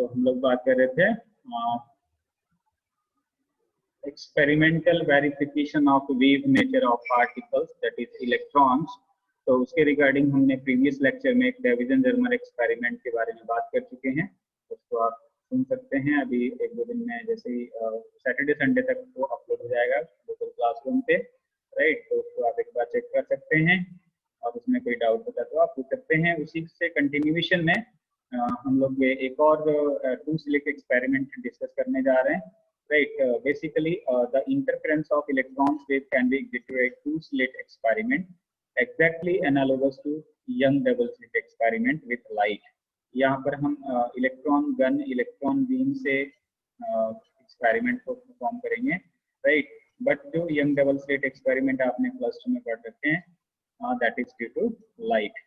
तो हम लोग बात कर रहे थे experimental verification of wave nature of particles that is electrons. तो उसके रिगार्डिंग हमने प्रीवियस लेक्चर में एक डेविजन जर्मर एक्सपेरिमेंट के बारे में बात कर चुके हैं, उसको आप सुन सकते हैं। अभी एक दो दिन में जैसे ही सैटरडे संडे तक वो अपलोड हो जाएगा गूगल क्लासरूम पे, राइट। तो उसको आप एक बार चेक कर सकते हैं और उसमें कोई डाउट होता तो आप पूछ सकते हैं। उसी से कंटिन्यूएशन में हम लोग एक और टू स्लिट एक्सपेरिमेंट डिस्कस करने जा रहे हैं, right. Basically the interference of electrons wave can be executed at two slit experiment exactly analogous to young double slit experiment with light। यहाँ पर हम इलेक्ट्रॉन गन इलेक्ट्रॉन बीम से experiment को perform करेंगे, राइट। बट जो Young double slit experiment आपने plus 2 में पढ़ रखे हैं that is due to light,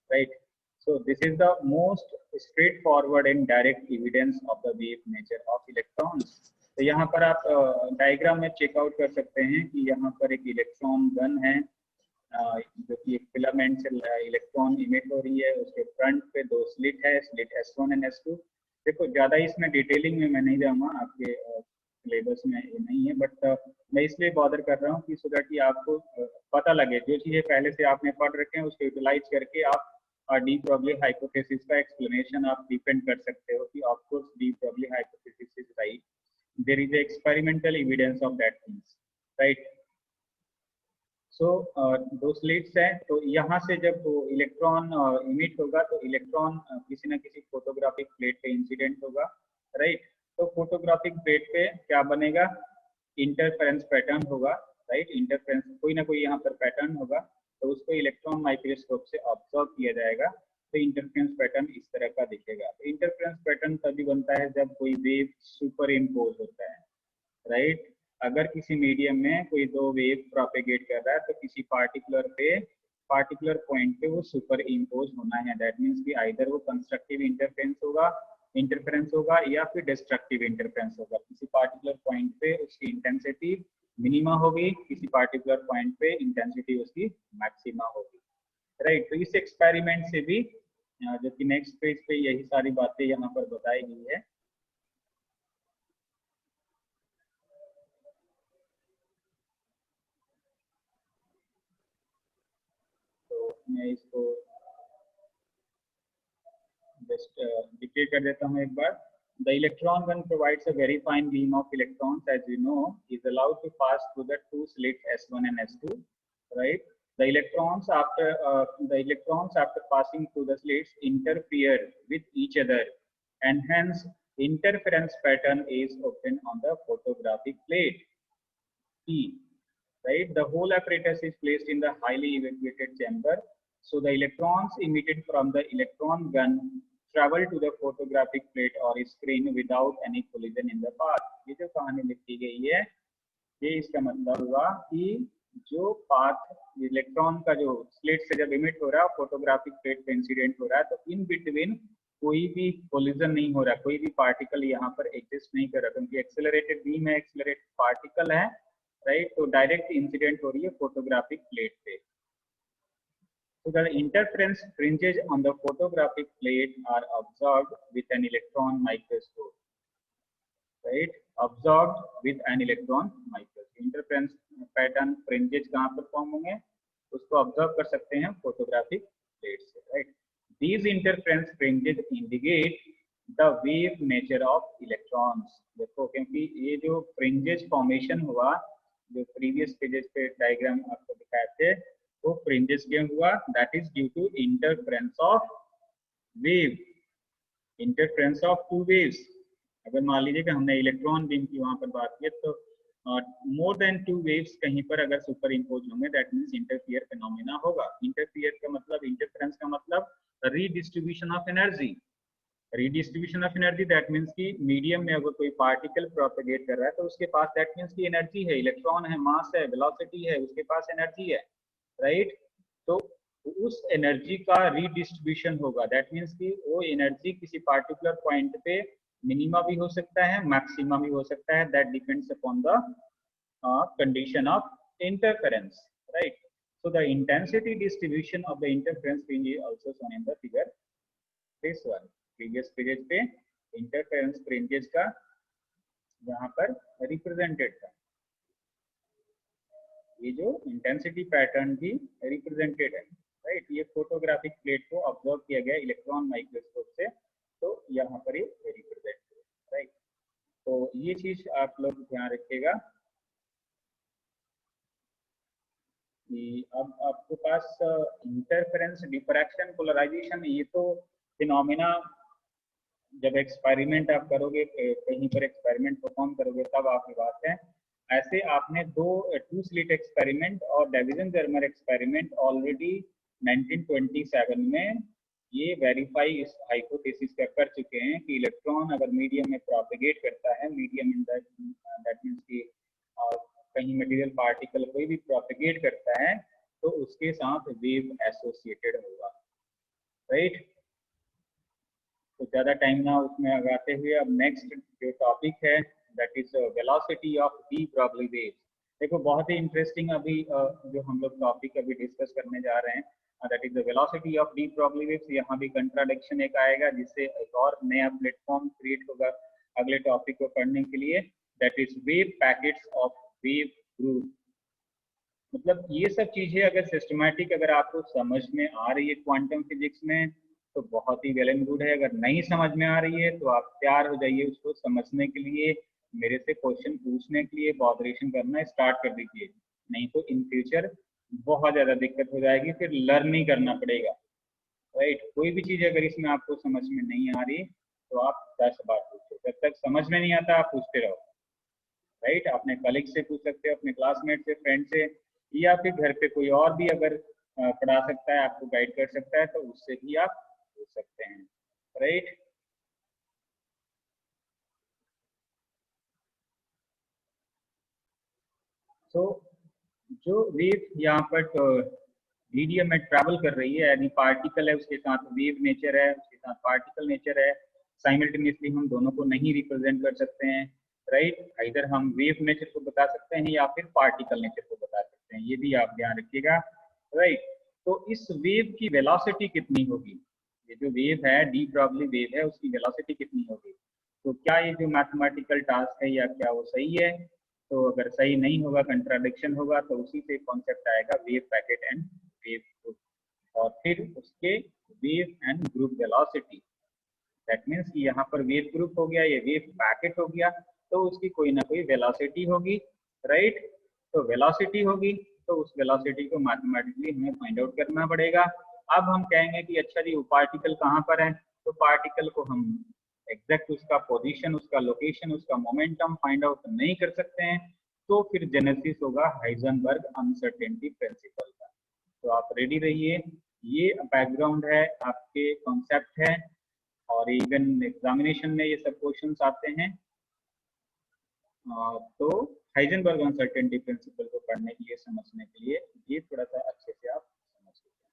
right. So this is the most straightforward and direct evidence of the wave nature of electrons। तो यहाँ पर आप डायग्राम में चेकआउट कर सकते हैं कि यहाँ पर एक इलेक्ट्रॉन गन है जो कि एक फिलामेंट से इलेक्ट्रॉन इमिट हो रही है। उसके फ्रंट पे दो स्लिट है, स्लिट S1 एंड S2। देखो ज़्यादा इसमें डिटेलिंग में मैं नहीं जाऊँगा, आपके सिलेबस में ये नहीं है, बट मैं इसलिए बॉदर कर रहा हूँ कि सो दैट कि आपको पता लगे जो चीज़ें पहले से आपने पढ़ रखे हैं उसको यूटिलाइज करके आप डी ब्रोगली हाइपोथेसिस का एक्सप्लेनेशन आप डिपेंड कर सकते हो कि of course de Broglie hypothesis is right, there is experimental evidence of that things, right. So दो स्लिट्स हैं, तो यहाँ से जब इलेक्ट्रॉन इमिट होगा तो इलेक्ट्रॉन किसी न किसी फोटोग्राफिक प्लेट पे इंसिडेंट होगा, राइट। तो फोटोग्राफिक प्लेट पे क्या बनेगा, इंटरफेरेंस पैटर्न होगा, राइट। इंटरफेरेंस कोई ना कोई यहाँ पर पैटर्न होगा, तो उसको इलेक्ट्रॉन माइक्रोस्कोप से ऑब्जर्व किया जाएगा तो इंटरफेरेंस पैटर्न इस तरह का दिखेगा। तो इंटरफेरेंस पैटर्न तभी बनता है जब कोई वेव सुपर इम्पोज होता है, राइट। अगर किसी मीडियम में कोई दो वेव प्रोपेगेट कर रहा है तो किसी पार्टिकुलर पॉइंट पे वो सुपर इम्पोज होना है। दैट मीन्स कि आइदर वो कंस्ट्रक्टिव इंटरफेरेंस होगा या फिर डिस्ट्रक्टिव इंटरफेरेंस होगा। किसी पार्टिकुलर पॉइंट पे उसकी इंटेंसिटी मिनिमा होगी, किसी पार्टिकुलर पॉइंट पे इंटेंसिटी उसकी मैक्सिमा होगी, राइट। तो इस एक्सपेरिमेंट से भी जो कि नेक्स्ट पेज पे यही सारी बातें यहाँ पर बताई गई है। तो मैं इसको जस्ट डिक्लेयर कर देता हूँ एक बार। The electron gun provides a very fine beam of electrons, as you know, is allowed to pass through the two slits S1 and S2, right? The electrons after passing through the slits interfere with each other, and hence interference pattern is obtained on the photographic plate P, right? The whole apparatus is placed in the highly evacuated chamber, so the electrons emitted from the electron gun travel to the photographic plate or screen without any collision in the path। ये जो कहानी लिखी गई है ये इसका मतलब हुआ कि जो पाथ इलेक्ट्रॉन का जो स्लिट से जब इमिट हो रहा है फोटोग्राफिक प्लेट पे इंसिडेंट हो रहा है तो इन बिटवीन कोई भी कोलिजन नहीं हो रहा, कोई भी पार्टिकल यहाँ पर एग्जिस्ट नहीं कर रहा, क्योंकि एक्सेलरेटेड बीम है, एक्सेलरेटेड पार्टिकल है, राइट। तो डायरेक्ट इंसिडेंट हो रही है फोटोग्राफिक प्लेट पे। So the interference fringes on the photographic plate are observed with an electron microscope, right? Observed with an electron microscope। Interference pattern fringes कहाँ पर form होंगे उसको ऑब्जर्व कर सकते हैं फोटोग्राफिक प्लेट से, right. These interference fringes indicate the wave nature of electrons। देखो क्योंकि ये जो fringes फॉर्मेशन हुआ जो प्रीवियस पेजेस पे डायग्राम आपको दिखाए थे वो फ्रिंजेस क्यों हुआ, that is due to interference of wave, interference of two waves. अगर मान लीजिए कि हमने इलेक्ट्रॉन बीम की वहां पर बात की तो मोर देन टू वेव्स कहीं पर अगर सुपर इम्पोज होंगे दैट मींस इंटरफियर फिनोमेना होगा। इंटरफियर का मतलब, इंटरफेरेंस का मतलब redistribution of energy. Redistribution of energy that means कि मीडियम में अगर कोई पार्टिकल प्रोपेगेट कर रहा है तो उसके पास दैट मींस की एनर्जी है, इलेक्ट्रॉन है, मास है, वेलोसिटी है, उसके पास एनर्जी है, राइट। तो उस एनर्जी का रीडिस्ट्रीब्यूशन होगा, दैट मींस कि वो एनर्जी किसी पार्टिकुलर पॉइंट पे मिनिमा भी हो सकता है, मैक्सिमा भी हो सकता है, that depends upon the condition of interference, right. So the intensity distribution of the interference fringe is also shown in the figure this one. Previous period पे इंटरफेरेंस फ्रिंजेस का यहाँ पर रिप्रेजेंटेड था। ये जो इंटेंसिटी पैटर्न भी represented है, right. ये फोटोग्राफिक प्लेट को ऑब्जर्व किया गया इलेक्ट्रॉन माइक्रोस्कोप से, तो यहाँ पर ये रिप्रेजेंटेड, राइट। तो ये चीज आप लोग ध्यान रखिएगा कि अब आपके पास इंटरफेरेंस, डिफ्रैक्शन, पोलराइजेशन, ये तो फिनोमिना जब एक्सपेरिमेंट आप करोगे, कहीं पर एक्सपेरिमेंट परफॉर्म करोगे तब आपकी बात है। ऐसे आपने टू स्लिट एक्सपेरिमेंट और डेविजन जर्मर एक्सपेरिमेंट ऑलरेडी 1927 में ये वेरीफाई इस हाइपोथेसिस का कर चुके हैं कि इलेक्ट्रॉन अगर मीडियम में प्रोपेगेट करता है, मीडियम इन दैट मींस कि कहीं मटेरियल पार्टिकल कोई भी प्रोपेगेट करता है तो उसके साथ वेव एसोसिएटेड होगा, राइट। तो ज्यादा टाइम ना उसमें लगाते हुए अब नेक्स्ट जो टॉपिक है that is velocity of de Broglie waves. देखो बहुत ही इंटरेस्टिंग अभी जो हम लोग टॉपिक अभी डिस्कस करने जा रहे हैं that is the velocity of de Broglie waves. यहाँ भी कंट्राडिक्शन एक आएगा जिससे एक और नया प्लेटफॉर्म क्रिएट होगा अगले टॉपिक को पढ़ने के लिए, that is wave packets of wave group. मतलब ये सब चीजें अगर सिस्टमैटिक अगर आपको समझ में आ रही है क्वांटम फिजिक्स में तो बहुत ही वेल एंड गुड है। अगर नहीं समझ में आ रही है तो आप तैयार हो जाइए उसको समझने के लिए, मेरे से क्वेश्चन पूछने के लिए बॉदरेशन करना स्टार्ट कर दीजिए, नहीं तो इन फ्यूचर बहुत ज्यादा दिक्कत हो जाएगी, फिर लर्न नहीं करना पड़ेगा, राइट। कोई भी चीज अगर इसमें आपको समझ में नहीं आ रही तो आप 10 बार पूछो, जब तक समझ में नहीं आता आप पूछते रहो, राइट। अपने कलीग से पूछ सकते हो, अपने क्लासमेट से, फ्रेंड से, या फिर घर पे कोई और भी अगर पढ़ा सकता है, आपको गाइड कर सकता है तो उससे भी आप पूछ सकते हैं, राइट। तो जो वेव यहाँ पर मीडियम में ट्रैवल कर रही है, यानी पार्टिकल है उसके साथ वेव नेचर है, उसके साथ पार्टिकल नेचर है, साइमल्टेनियसली हम दोनों को नहीं रिप्रेजेंट कर सकते हैं, राइट। इधर हम वेव नेचर को बता सकते हैं या फिर पार्टिकल नेचर को बता सकते हैं, ये भी आप ध्यान रखिएगा, राइट। तो इस वेव की वेलोसिटी कितनी होगी, ये जो वेव है डी ब्रॉगली वेव है उसकी वेलोसिटी कितनी होगी। तो क्या ये जो मैथमेटिकल टास्क है या क्या वो सही है, तो अगर सही नहीं होगा, कंट्राडिक्शन होगा, तो उसी से कॉन्सेप्ट आएगा wave packet and wave group, और फिर उसके wave and group velocity. That means कि यहाँ पर वेव ग्रुप हो गया, ये वेव पैकेट हो गया, तो उसकी कोई ना कोई वेलोसिटी होगी, राइट। तो वेलोसिटी होगी तो उस वेलोसिटी को मैथमेटिकली हमें फाइंड आउट करना पड़ेगा। अब हम कहेंगे कि अच्छा जी वो पार्टिकल कहाँ पर है, तो पार्टिकल को हम एग्जैक्ट उसका पोजीशन, उसका लोकेशन, उसका मोमेंटम फाइंड आउट नहीं कर सकते हैं, तो फिर जेनेसिस होगा हाइजेनबर्ग अनसर्टेनिटी प्रिंसिपल का। तो आप रेडी रहिए, ये बैकग्राउंड है, आपके कॉन्सेप्ट है, और इवन एग्जामिनेशन में ये सब क्वेश्चंस आते हैं। तो हाइजेनबर्ग अनसर्टेनिटी प्रिंसिपल को पढ़ने के लिए, समझने के लिए ये थोड़ा सा अच्छे से आप समझ लीजिए।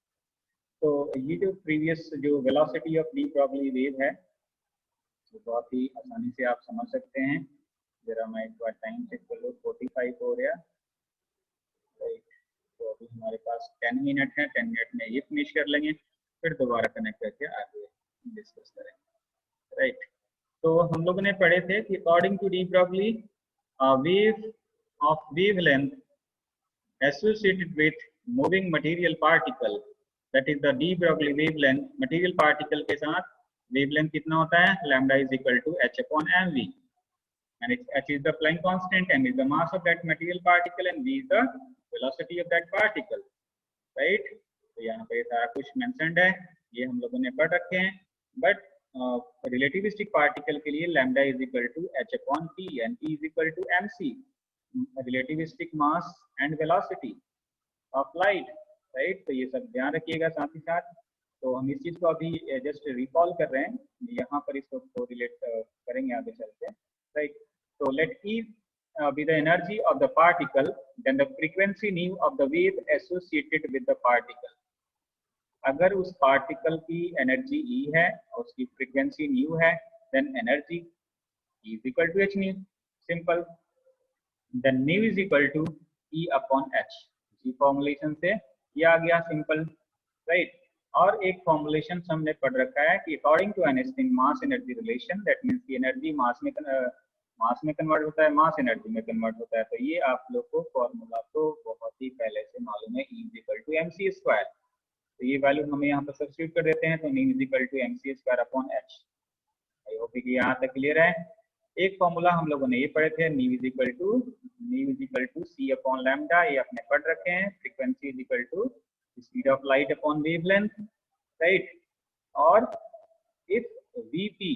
तो ये जो प्रीवियस जो velocity of de Broglie wave है तो बहुत ही आसानी से आप समझ सकते हैं। जरा मैं एक बार टाइम चेक कर लूँ, 45 हो गया, राइट। तो अभी हमारे पास 10 मिनट है, 10 मिनट में ये फिनिश कर लेंगे, फिर दोबारा कनेक्ट करके आगे डिस्कस करेंगे, राइट। तो हम लोगों ने पढ़े थे कि according to de Broglie wave of wavelength associated with moving material particle, that is the de Broglie wavelength, material particle के साथ wavelength कितना होता है, lambda is equal to h upon mv, and h is the Planck constant, m is the mass of that material particle, and v is the velocity of that particle, right। तो यहाँ पे सारा कुछ mentioned है, ये हम लोगों ने पढ़ रखे हैं, but relativistic particle के लिए lambda is equal to h upon t and t is equal to mc, relativistic mass and velocity of light, right. तो ये सब ध्यान रखिएगा साथ ही साथ। तो हम इस चीज को अभी जस्ट रिकॉल कर रहे हैं, यहाँ पर इसको रिलेट करेंगे आगे चलते, राइट। तो late E be the energy of the particle, then the frequency nu of the wave associated with the particle। अगर उस पार्टिकल की एनर्जी E है और उसकी फ्रीक्वेंसी न्यू है, then energy E is equal to h nu, simple. then nu is equal to E upon h, इसी formulation से ये आ गया, सिंपल, राइट। और एक फॉर्मुलेशन हमने पढ़ रखा है कि according to Einstein mass energy relation, that means की एनर्जी मास में कन्वर्ट होता है, मास एनर्जी में कन्वर्ट होता है। तो ये आप लोग को फॉर्मूला तो बहुत ही पहले से मालूम है, E इक्वल टू mc²। तो ये वैल्यू हमें यहाँ पर सब्स्टिट्यूट कर देते हैं, तो E equal to mc² upon h। I hope कि यहाँ तक क्लियर है। एक फॉर्मूला हम लोगों ने ये पढ़े थे, nu is equal to C upon lambda, ये अपने पढ़ रखे हैं। Frequency is equal to speed of light upon wavelength, right. और इफ vp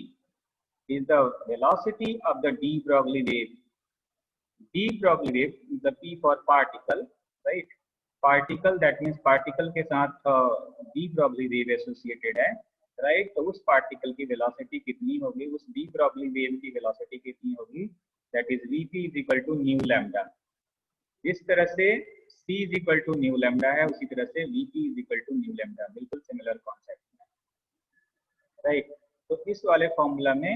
is the velocity of the de Broglie wave, de Broglie wave is the p for particle, right। Particle that means particle के साथ de Broglie wave associated है, right. तो उस particle की velocity कितनी होगी, उस de Broglie wave की वेलोसिटी कितनी होगी, that is vp is equal to nu lambda. जिस तरह से c is equal to nu lambda है, उसी तरह से vp is equal to nu lambda, बिल्कुल सिमिलर कॉन्सेप्ट है, राइट। तो इस वाले फॉर्मूला में,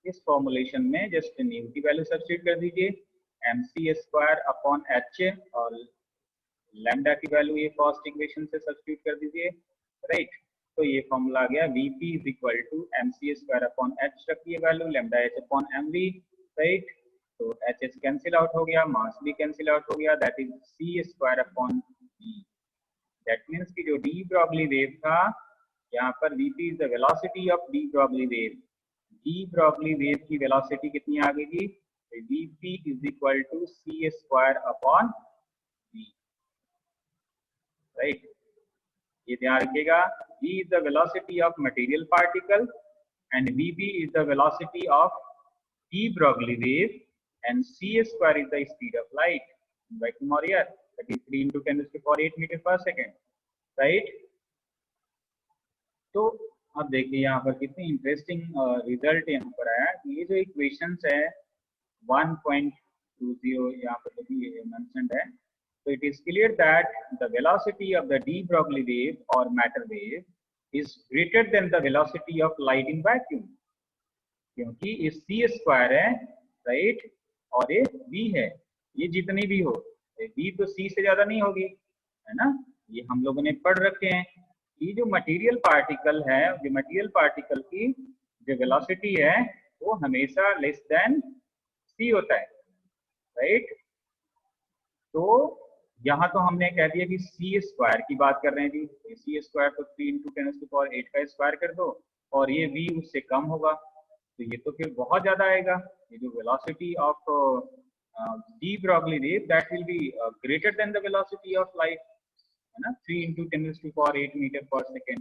इस फॉर्मुलेशन में जस्ट न्यू की वैल्यू सब्स्टिट्यूट कर दीजिए, mc² अपॉन h, और लैम्डा की वैल्यू ये फर्स्ट इक्वेशन से सब्स्टिट्यूट कर दीजिए, राइट। तो ये फॉर्मूला आ गया vp is equal to mc² upon h, रखिए value, lambda h upon mv, right. तो h कैंसिल आउट हो गया, मास भी कैंसिल आउट हो गया, that is c² upon v। That means कि जो डी ब्रॉगली वेव था, यहाँ पर vp is the velocity of de Broglie wave. De Broglie wave की वेलोसिटी कितनी आ गई, vp is equal to c² upon v, right. ये ध्यान रखिएगा, v is the velocity of material particle and vp is the velocity of de Broglie wave and c² is the speed of light. Vacuum or air, that is 3 into 10⁸ metre per second, right. तो अब देखिए यहाँ पर कितनी interesting result यहाँ पर आया। ये जो इक्वेशंस है 1.20 यहाँ पर भी मेंशन्ड है, तो it is clear that the velocity of the de Broglie wave और matter wave is greater than the velocity of light in vacuum, क्योंकि ये c² है, राइट, और ये v है। ये जितनी भी हो, v तो c से ज्यादा नहीं होगी, है ना। ये हम लोगों ने पढ़ रखे हैं कि जो मटेरियल पार्टिकल है, जो मटेरियल पार्टिकल की जो वेलोसिटी है वो हमेशा लेस देन c होता है, राइट। तो यहाँ तो हमने कह दिया कि c² की बात कर रहे हैं जी, c² तो 3 into 10⁸ का स्क्वायर कर दो, और ये v उससे कम होगा, तो ये तो फिर बहुत ज्यादा आएगा। ये जो velocity of de Broglie wave, that will be greater than the velocity of light, है ना, 3 into 10⁸ metre per second,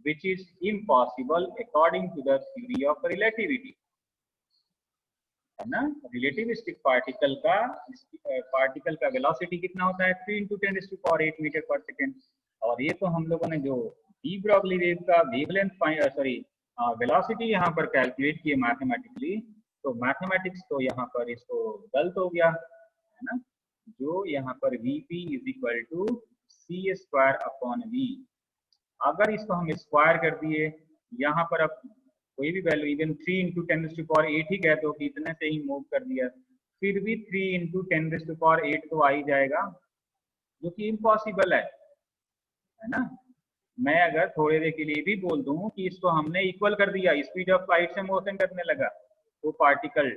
which is impossible according to the theory of relativity, है ना। रिलेटिविस्टिक पार्टिकल का वेलोसिटी कितना होता है, 3 into 10⁸ मीटर पर सेकेंड। और ये तो हम लोगों ने जो de Broglie वेव का वेवलेंथ वेलोसिटी यहाँ पर कैलकुलेट किए मैथमेटिकली, तो मैथमेटिक्स तो यहाँ पर इसको गलत हो गया, है ना। जो यहाँ पर vp is equal to c² upon v, अगर इसको हम स्क्वायर कर दिए, यहाँ पर अब कोई भी वैल्यू इवन 3 into 10⁸ ही कह दो कि इतने से ही मूव कर दिया, फिर भी 3 into 10⁸ तो आ ही जाएगा, जो कि इम्पॉसिबल है ना। मैं अगर थोड़ी देर के लिए भी बोल दूं कि इसको हमने इक्वल कर दिया, स्पीड ऑफ लाइट से मोशन करने लगा, तो पार्टिकल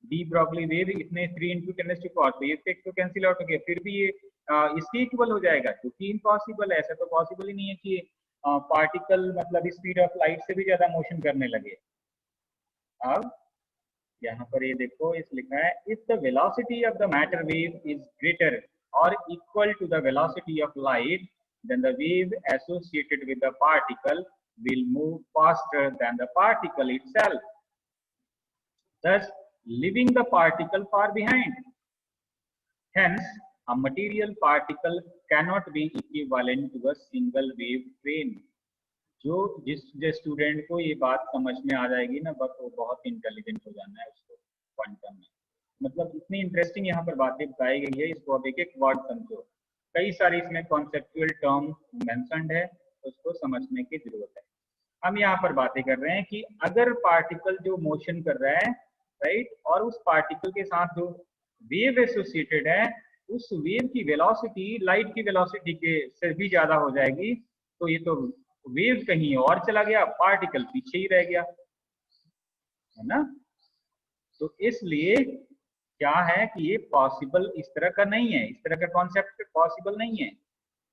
डी ब्रॉगली वेव इतने 3 into 10⁻⁴, तो ये तो कैंसिल आउट हो गया, फिर भी ये इसके इक्वल हो जाएगा, जो कि इम्पॉसिबल है। ऐसा तो पॉसिबल ही नहीं है कि पार्टिकल मतलब स्पीड ऑफ लाइट से भी ज्यादा मोशन करने लगे। अब यहाँ पर ये देखो, इस लिखा है if the velocity of the matter wave is greater और equal to the velocity of light, then the wave associated with the particle will move faster than the particle itself, thus leaving the particle far behind. Hence, a material particle cannot be equivalent to a single wave train. जिस student को ये बात समझ में आ जाएगी ना, बस वो बहुत इंटेलिजेंट हो जाना है उसको क्वांटम में। मतलब इतनी इंटरेस्टिंग यहाँ पर बातें बताई गई है, इसको अब एक एक वर्ड समझो। कई सारी इसमें कॉन्सेप्चुअल टर्म मेंशन्ड है, उसको समझने की जरूरत है। हम यहाँ पर बातें कर रहे हैं कि अगर पार्टिकल जो मोशन कर रहा है, राइट, और उस पार्टिकल के साथ जो वेव एसोसिएटेड है, उस वेव की वेलोसिटी लाइट की वेलोसिटी के से भी ज्यादा हो जाएगी, तो ये तो वेव कहीं और चला गया, पार्टिकल पीछे ही रह गया, है ना। तो इसलिए क्या है कि ये पॉसिबल इस तरह का नहीं है, इस तरह का कॉन्सेप्ट पॉसिबल नहीं है।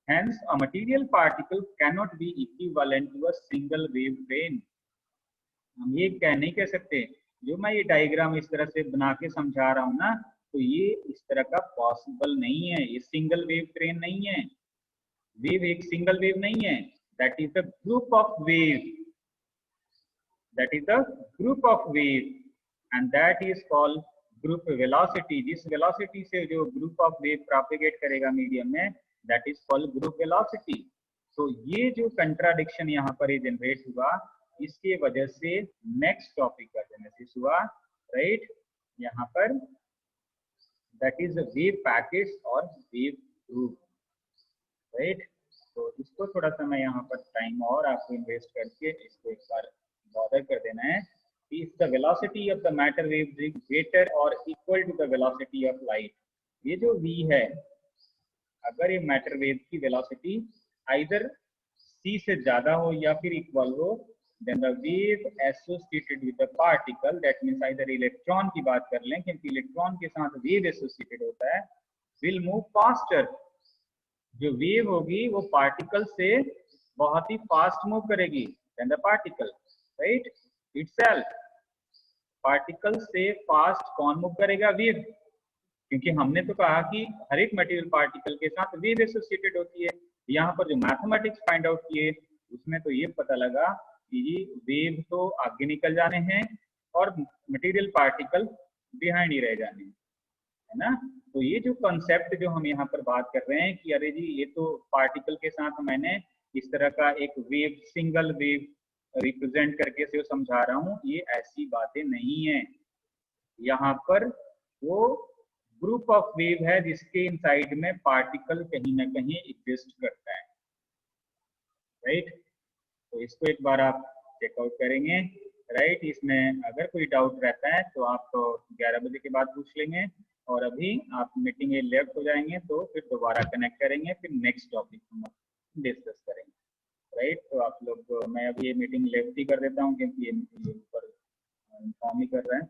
Hence, a material particle cannot be equivalent to a single wave plane. हम ये नहीं कह सकते, जो मैं ये डायग्राम इस तरह से बना के समझा रहा हूँ ना, तो ये इस तरह का पॉसिबल नहीं है, ये सिंगल वेव ट्रेन नहीं है, वेव एक सिंगल वेव नहीं है, that is the group of wave, that is the group of wave, and that is called group velocity. जिस वेलोसिटी से जो ग्रुप ऑफ वेव प्रोपेगेट करेगा मीडियम में, that is called group velocity. तो ये जो कंट्राडिक्शन यहाँ पर जनरेट हुआ, इसके वजह से नेक्स्ट टॉपिक का जेनेसिस हुआ, राइट। यहाँ पर दैट इज वेव पैकेट्स और वेव ग्रुप, राइट। तो इसको थोड़ा सा मैं यहाँ पर टाइम और आपको इन्वेस्ट करके इसको एक बार बॉर्डर कर देना है। If the velocity of the matter wave is greater or equal to the velocity of light, ये जो v है, अगर ये मैटर वेव की वेलोसिटी आइदर c से ज्यादा हो या फिर इक्वल हो, then the wave associated with the particle, that means either electron की बात कर लें, क्योंकि इलेक्ट्रॉन के साथ वेव एसोसिएटेड होता है, will move faster। जो वेव होगी वो पार्टिकल से बहुत ही फास्ट मूव करेगी than the particle, right itself। Particle से फास्ट कौन मूव करेगा? वेव। क्योंकि हमने तो कहा कि हर एक मटेरियल पार्टिकल के साथ वेव एसोसिएटेड होती है। यहाँ पर जो मैथमेटिक्स फाइंड आउट किए उसमें तो ये पता लगा कि वेव तो आगे निकल जाने हैं और मटेरियल पार्टिकल बिहाइंड ही रह जाने हैं, है ना। तो ये जो कॉन्सेप्ट जो हम यहाँ पर बात कर रहे हैं कि अरे जी ये तो पार्टिकल के साथ मैंने इस तरह का एक वेव, सिंगल वेव रिप्रेजेंट करके से समझा रहा हूँ, ये ऐसी बातें नहीं है। यहाँ पर वो ग्रुप ऑफ वेव है जिसके इनसाइड में पार्टिकल कहीं ना कहीं एग्जिस्ट करता है, राइट। तो इसको एक बार आप चेकआउट करेंगे, राइट। इसमें अगर कोई डाउट रहता है तो आप 11 बजे के बाद पूछ लेंगे, और अभी आप मीटिंग में लेफ्ट हो जाएंगे तो फिर दोबारा कनेक्ट करेंगे, फिर नेक्स्ट टॉपिक हम डिस्कस करेंगे, राइट। तो आप लोग, मैं अभी ये मीटिंग लेफ्ट ही कर देता हूँ क्योंकि ये ऊपर इन्फॉर्म ही कर रहे हैं।